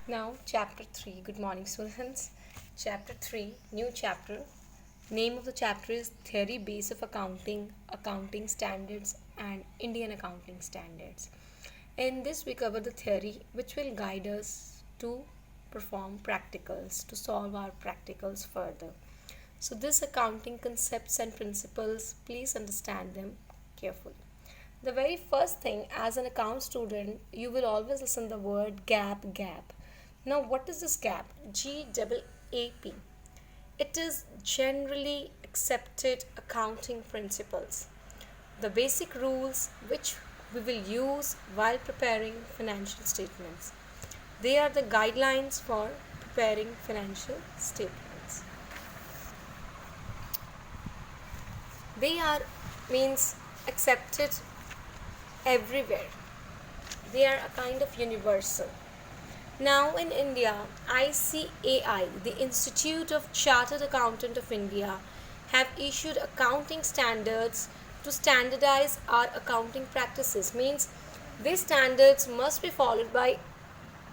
Now, chapter 3. Good morning, students. Chapter 3, new chapter. Name of the chapter is Theory Base of Accounting, Accounting Standards, and Indian Accounting Standards. In this, we cover the theory which will guide us to perform practicals, to solve our practicals further. So, this accounting concepts and principles, please understand them carefully. The very first thing, as an account student, you will always listen the word gap. Now, what is this gap? GAAP. It is generally accepted accounting principles, the basic rules which we will use while preparing financial statements. They are the guidelines for preparing financial statements. They are means accepted everywhere. They are a kind of universal. Now in India, ICAI, the Institute of Chartered Accountant of India, have issued accounting standards to standardize our accounting practices. Means these standards must be followed by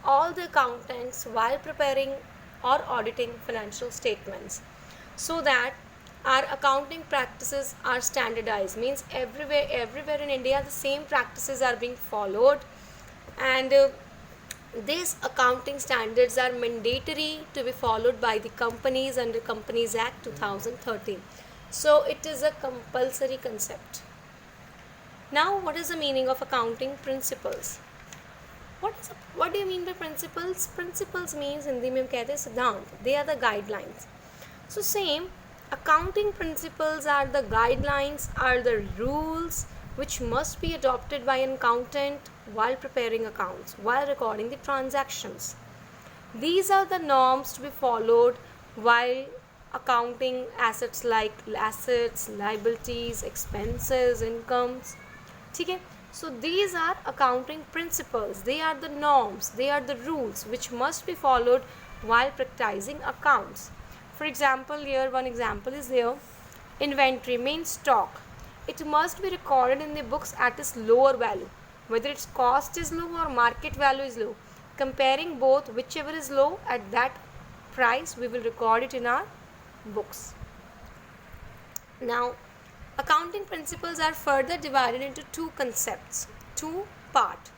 all the accountants while preparing or auditing financial statements, so that our accounting practices are standardized. Means everywhere in India the same practices are being followed, and these accounting standards are mandatory to be followed by the companies under Companies Act 2013. So it is a compulsory concept. Now, what is the meaning of accounting principles? What do you mean by principles? Principles means Hindi में हम कहते हैं सिद्धांत. They are the guidelines. So same, accounting principles are the guidelines, are the rules which must be adopted by an accountant while preparing accounts, while recording the transactions. These are the norms to be followed while accounting assets like assets, liabilities, expenses, incomes. Okay? So these are accounting principles. They are the norms, they are the rules which must be followed while practicing accounts. For example, here one example is there. Inventory means stock. It must be recorded in the books at its lower value, whether its cost is low or market value is low. Comparing both, whichever is low at that price, we will record it in our books. Now, accounting principles are further divided into two concepts, two parts: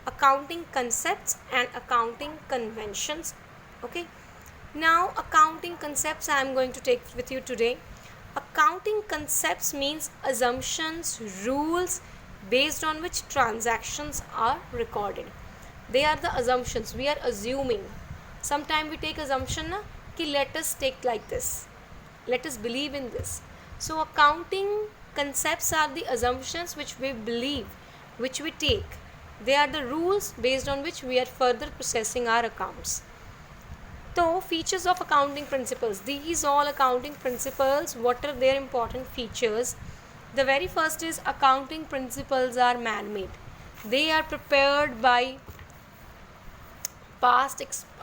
accounting concepts and accounting conventions. Okay. Now, accounting concepts I am going to take with you today. Accounting concepts means assumptions, rules based on which transactions are recorded. They are the assumptions. We are assuming. Sometimes we take assumption na, कि let us take like this. Let us believe in this. So accounting concepts are the assumptions which we believe, which we take. They are the rules based on which we are further processing our accounts. So, features of accounting principles. These all accounting principles, what are their important features? The very first is accounting principles are man-made. They are prepared by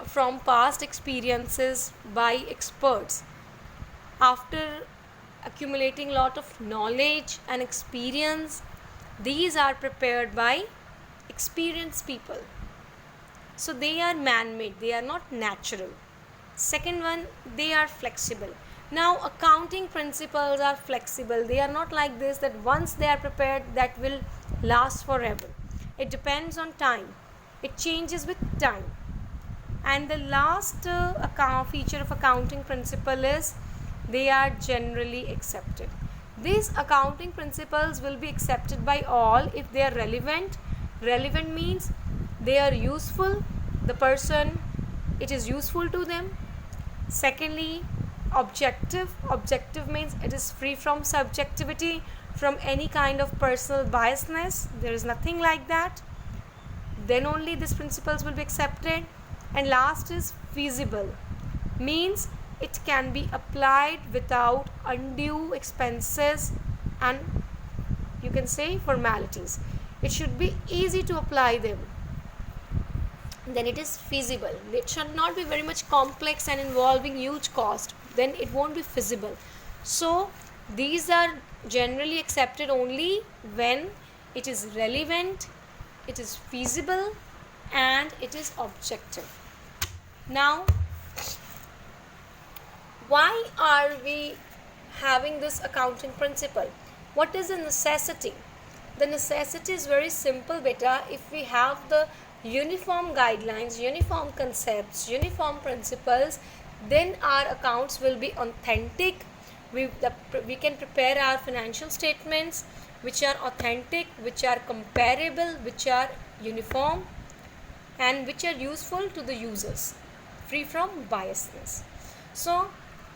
from past experiences by experts. After accumulating lot of knowledge and experience, these are prepared by experienced people. So they are man-made, they are not natural. Second one, they are flexible. Now, accounting principles are flexible. They are not like this that once they are prepared, that will last forever. It depends on time. It changes with time. And the last feature of accounting principle is they are generally accepted. These accounting principles will be accepted by all if they are relevant. Relevant means they are useful. The person, it is useful to them. Secondly, objective. Objective means it is free from subjectivity, from any kind of personal biasness. There is nothing like that. Then only these principles will be accepted. And last is feasible. Means it can be applied without undue expenses and you can say formalities. It should be easy to apply them. Then it is feasible. It should not be very much complex and involving huge cost. Then it won't be feasible. So these are generally accepted only when it is relevant, it is feasible, and it is objective. Now, why are we having this accounting principle? What is the necessity? The necessity is very simple, beta. If we have the uniform guidelines, uniform concepts, uniform principles, then our accounts will be authentic. We can prepare our financial statements which are authentic, which are comparable, which are uniform, and which are useful to the users, free from biasness. So,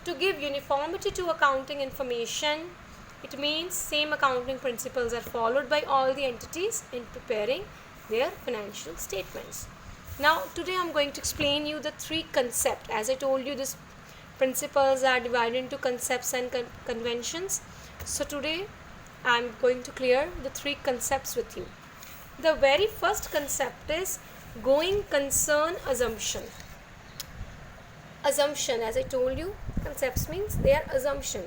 to give uniformity to accounting information, it means same accounting principles are followed by all the entities in preparing their financial statements. Now, today I am going to explain you the three concepts. As I told you, these principles are divided into concepts and conventions. So, today I am going to clear the three concepts with you. The very first concept is going concern assumption. Assumption, as I told you, concepts means they are assumption.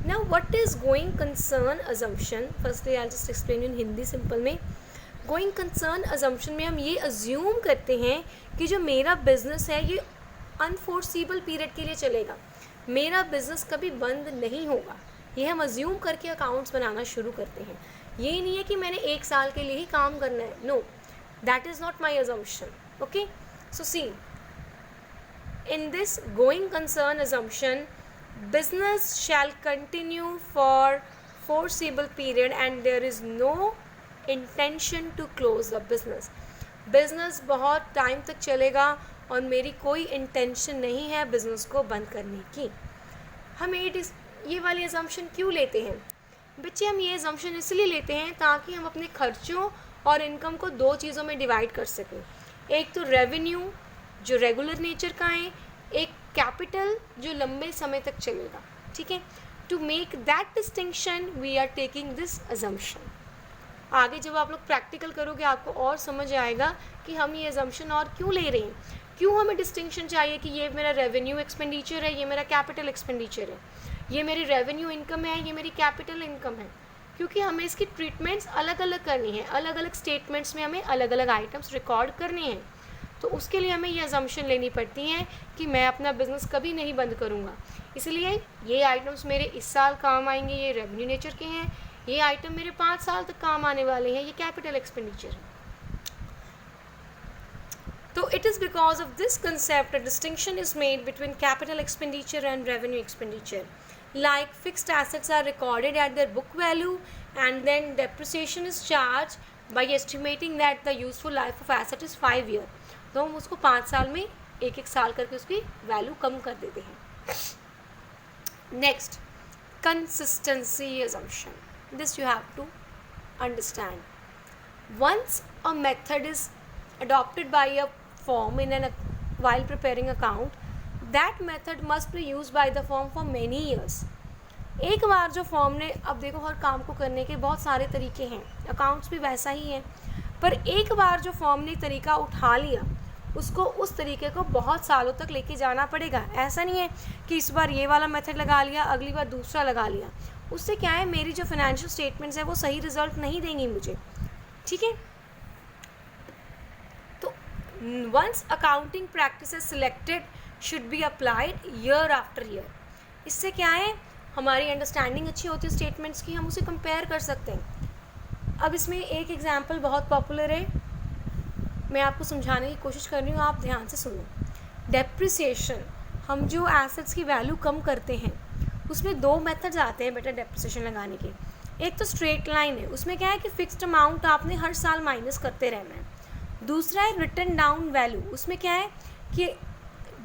Now, what is going concern assumption? Firstly, I'll just explain in Hindi simple में. Going concern assumption में हम ये assume करते हैं कि जो मेरा business है ये unforeseeable period के लिए चलेगा, मेरा business कभी बंद नहीं होगा. ये हम assume करके accounts बनाना शुरू करते हैं. ये नहीं है कि मैंने 1 साल के लिए ही काम करना है. No, that is not my assumption. Okay, so see, in this going concern assumption, business shall continue for foreseeable period and there is no intention to close the business. Business बहुत टाइम तक चलेगा और मेरी कोई intention नहीं है business को बंद करने की. हम ये वाली assumption क्यों लेते हैं बच्चे? हम ये assumption इसलिए लेते हैं ताकि हम अपने खर्चों और इनकम को 2 चीज़ों में डिवाइड कर सकें. एक तो रेवेन्यू जो रेगुलर नेचर का है, एक कैपिटल जो लंबे समय तक चलेगा. ठीक है, to make that distinction we are taking this assumption. आगे जब आप लोग प्रैक्टिकल करोगे आपको और समझ आएगा कि हम ये अजम्पशन और क्यों ले रहे हैं, क्यों हमें डिस्टिंक्शन चाहिए कि ये मेरा रेवेन्यू एक्सपेंडिचर है, ये मेरा कैपिटल एक्सपेंडिचर है, ये मेरी रेवेन्यू इनकम है, ये मेरी कैपिटल इनकम है. क्योंकि हमें इसकी ट्रीटमेंट्स अलग अलग करनी है, अलग अलग स्टेटमेंट्स में हमें अलग अलग आइटम्स रिकॉर्ड करने हैं. तो उसके लिए हमें ये अजम्पशन लेनी पड़ती है कि मैं अपना बिज़नेस कभी नहीं बंद करूँगा, इसलिए ये आइटम्स मेरे इस साल काम आएंगे, ये रेवेन्यू नेचर के हैं, ये आइटम मेरे 5 साल तक काम आने वाले हैं, ये कैपिटल एक्सपेंडिचर है. तो it is because of this concept a distinction is made between capital expenditure and revenue expenditure. Like fixed assets are recorded at their book value and then depreciation is charged by estimating that the useful life of asset is 5 years. तो हम उसको 5 साल में एक साल करके उसकी value कम कर देते हैं. Next, consistency assumption. This you have to understand. Once a method is adopted by a firm while preparing account, that method must be used by the firm for many years. एक बार जो form ने, अब देखो हर काम को करने के बहुत सारे तरीके हैं, अकाउंट्स भी वैसा ही है, पर एक बार जो फॉर्म ने तरीका उठा लिया उसको उस तरीके को बहुत सालों तक लेके जाना पड़ेगा. ऐसा नहीं है कि इस बार ये वाला मेथड लगा लिया अगली बार दूसरा लगा लिया. उससे क्या है, मेरी जो फाइनेंशियल स्टेटमेंट्स है वो सही रिजल्ट नहीं देंगी मुझे. ठीक है, तो once accounting practices selected should be applied year after year. इससे क्या है, हमारी अंडरस्टैंडिंग अच्छी होती है स्टेटमेंट्स की, हम उसे कंपेयर कर सकते हैं. अब इसमें एक एग्जांपल बहुत पॉपुलर है, मैं आपको समझाने की कोशिश कर रही हूँ, आप ध्यान से सुनो. डेप्रिसिएशन, हम जो एसेट्स की वैल्यू कम करते हैं उसमें 2 मेथड्स आते हैं बेटा डेप्रिसिएशन लगाने के. एक तो स्ट्रेट लाइन है, उसमें क्या है कि फिक्स्ड अमाउंट आपने हर साल माइनस करते रहना है. दूसरा है रिटन डाउन वैल्यू, उसमें क्या है कि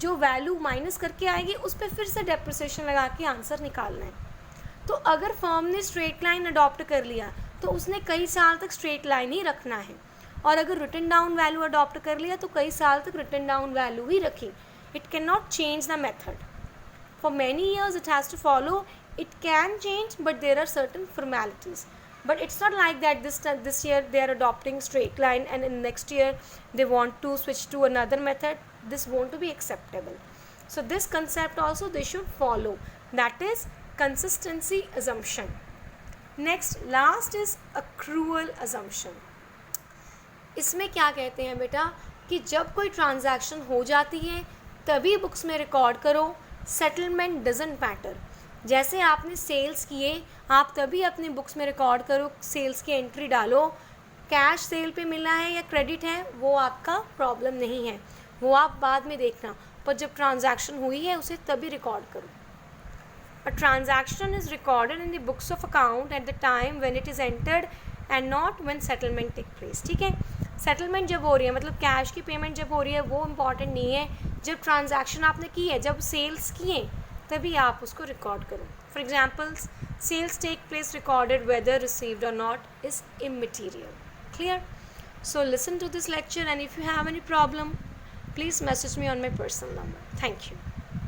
जो वैल्यू माइनस करके आएगी उस पर फिर से डेप्रिसिएशन लगा के आंसर निकालना है. तो अगर फर्म ने स्ट्रेट लाइन अडॉप्ट कर लिया तो उसने कई साल तक स्ट्रेट लाइन ही रखना है, और अगर रिटन डाउन वैल्यू अडॉप्ट कर लिया तो कई साल तक रिटन डाउन वैल्यू ही रखी. It can not change the method for many years, it has to follow. It can change but there are certain formalities. But it's not like that this year they are adopting straight line and in next year they want to switch to another method. This won't be acceptable. So this concept also they should follow. That is consistency assumption. Next, last is accrual assumption. इसमें क्या कहते हैं बेटा कि जब कोई transaction हो जाती है तभी बुक्स में रिकॉर्ड करो। Settlement doesn't matter. जैसे आपने सेल्स किए आप तभी अपनी बुक्स में रिकॉर्ड करो, सेल्स की एंट्री डालो। कैश सेल पे मिला है या क्रेडिट है वो आपका प्रॉब्लम नहीं है, वो आप बाद में देखना, पर जब ट्रांजैक्शन हुई है उसे तभी रिकॉर्ड करो। A transaction is recorded in the books of account at the time when it is entered and not when settlement take place। ठीक है, सेटलमेंट जब हो रही है मतलब कैश की पेमेंट जब हो रही है वो इम्पॉर्टेंट नहीं है, जब ट्रांजैक्शन आपने की है, जब सेल्स किए तभी आप उसको रिकॉर्ड करो। For examples, sales take place recorded whether received और not is immaterial. Clear? So listen to this lecture, and if you have any problem, please message me on my personal number. Thank you.